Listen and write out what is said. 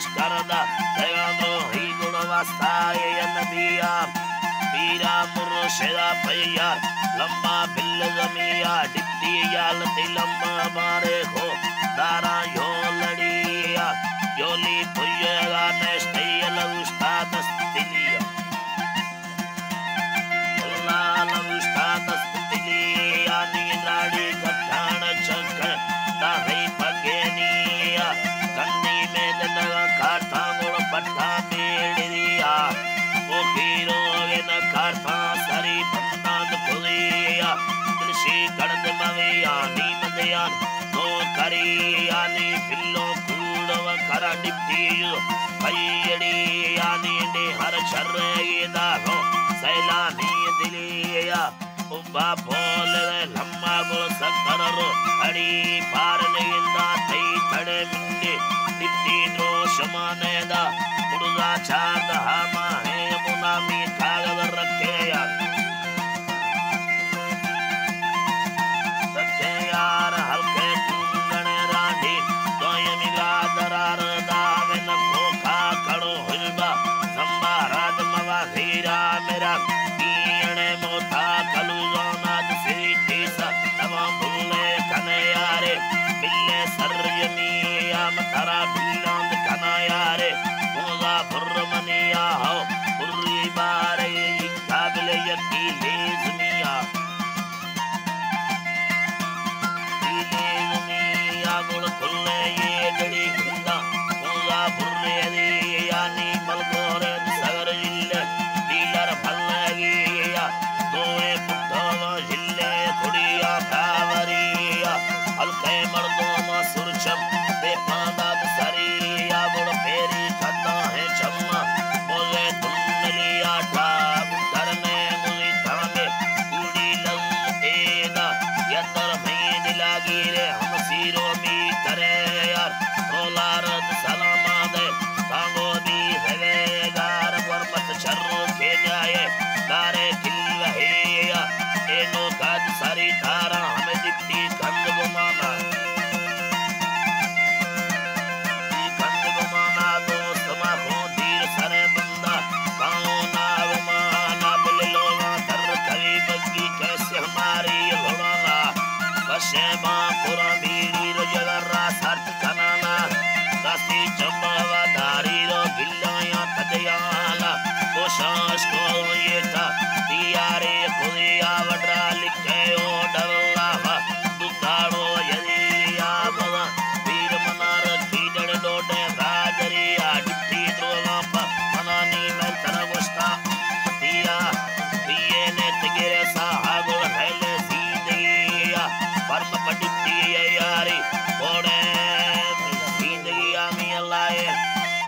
Skarada, Tegando, Higuno Vastaya, Nabia, Pira Mursheda Paya, Lamba Pillamia, Diptia, Lamba Mareho, Dara Yoladia, Yoli Puya, Nestaya, Lavustada Stilia, Lavustada Stilia, Nidadi, Katana Chaka, Dari Pagania, Kandi Medana Kartangura Pata Media, Okiro in a Karta Sari Pandan Pulia, Trishi Kadamavia, Nimadean, No Kariani, Pillo Kudo, Karadipti, Payadiani, Harachareda, Sailani, Dilia, Umba Pole, Lama Sakaro, Adi Paralinda, Tay Tademindi, Diptino Shamaneda, Muruga Chada Hama, Hemunami, Kaga Rakea, Sakayar, Halket, Randi, Doyamiga, Darada, Venakoka, Kado, Hilba, Zamba, Radamava, Hira, Mira, Iane Mota, Kaluzona, the Sitisa, Navambule, Kanayare, Bille Saryami, Amatara, Bilon, the Kanayare, Mola, Purmania, Puribare, Kabile, Yaki, Lizmia, Lizmia, Mulakule, Yedi, Hunda, Mola, Purri, Yani, Malgore, Sagarilla, Dilar, Palagia, Doe, Putava, Hille, Kuria, Kavaria, Alkai, Mardoma, Surcham, Depada, Saria, Volaperi, Kata, Hechama, Mole, Tuneliata, Tarane, Mulitame, Udi, Eda, Yatar, Maidilagire, Hamasiro, Mi, Tarear, Rolar, Salamade, Tangodi, Hegar, Warpat, Charro, Kenya, Dare, Kilahea, Eno, Kad, Saritara, Hamedipti, Kandavamana, Kandavamana, Dostama, Hodir, Sarebunda, Kauna, Vamana, Belilova, Tarkari, Bagi, Kasi, Hamari, Lorana, Vashema, Kurambiri, Rajagara, Sart Kanana, Kasi, Chambava, Dariro, Villaya, Tadayala, Koshashko,